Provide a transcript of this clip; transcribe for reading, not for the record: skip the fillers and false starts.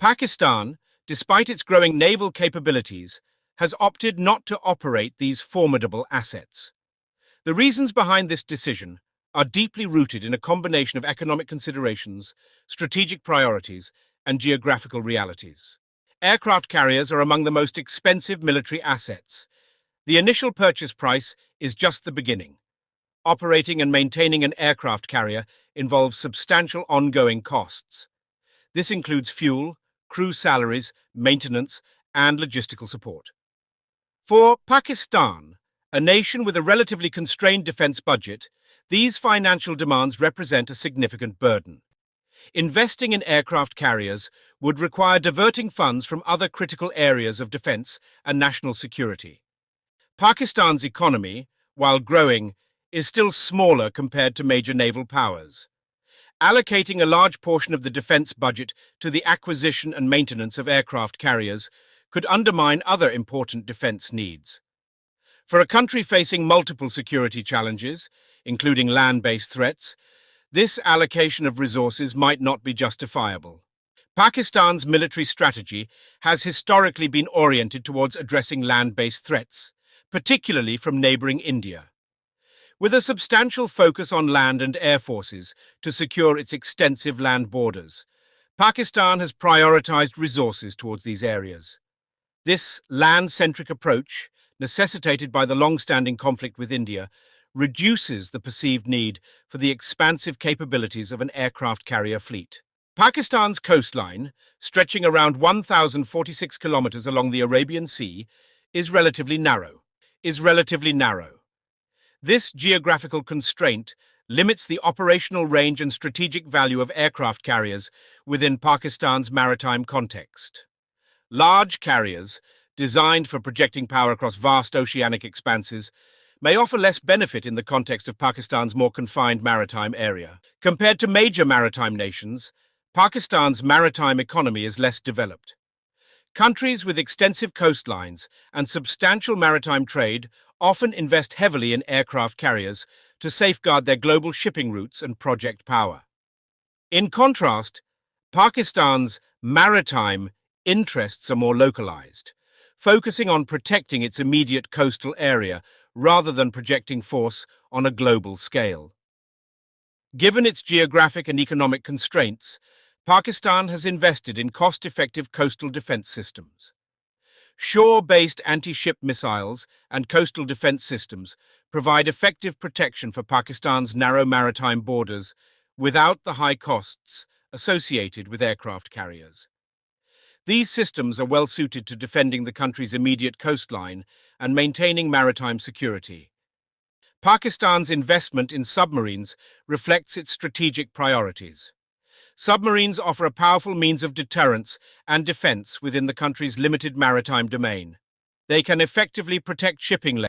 Pakistan, despite its growing naval capabilities, has opted not to operate these formidable assets. The reasons behind this decision are deeply rooted in a combination of economic considerations, strategic priorities, and geographical realities. Aircraft carriers are among the most expensive military assets. The initial purchase price is just the beginning. Operating and maintaining an aircraft carrier involves substantial ongoing costs. This includes fuel, crew salaries, maintenance, and logistical support. For Pakistan, a nation with a relatively constrained defense budget, these financial demands represent a significant burden. Investing in aircraft carriers would require diverting funds from other critical areas of defense and national security. Pakistan's economy, while growing, is still smaller compared to major naval powers. Allocating a large portion of the defense budget to the acquisition and maintenance of aircraft carriers could undermine other important defense needs. For a country facing multiple security challenges, including land-based threats, this allocation of resources might not be justifiable. Pakistan's military strategy has historically been oriented towards addressing land-based threats, particularly from neighboring India. With a substantial focus on land and air forces to secure its extensive land borders, Pakistan has prioritized resources towards these areas. This land-centric approach, necessitated by the long-standing conflict with India, reduces the perceived need for the expansive capabilities of an aircraft carrier fleet. Pakistan's coastline, stretching around 1,046 kilometers along the Arabian Sea, is relatively narrow. This geographical constraint limits the operational range and strategic value of aircraft carriers within Pakistan's maritime context. Large carriers, designed for projecting power across vast oceanic expanses, may offer less benefit in the context of Pakistan's more confined maritime area. Compared to major maritime nations, Pakistan's maritime economy is less developed. Countries with extensive coastlines and substantial maritime trade often invest heavily in aircraft carriers to safeguard their global shipping routes and project power. In contrast, Pakistan's maritime interests are more localized, focusing on protecting its immediate coastal area rather than projecting force on a global scale. Given its geographic and economic constraints, Pakistan has invested in cost-effective coastal defense systems. Shore-based anti-ship missiles and coastal defense systems provide effective protection for Pakistan's narrow maritime borders without the high costs associated with aircraft carriers. These systems are well suited to defending the country's immediate coastline and maintaining maritime security. Pakistan's investment in submarines reflects its strategic priorities. Submarines offer a powerful means of deterrence and defense within the country's limited maritime domain. They can effectively protect shipping lanes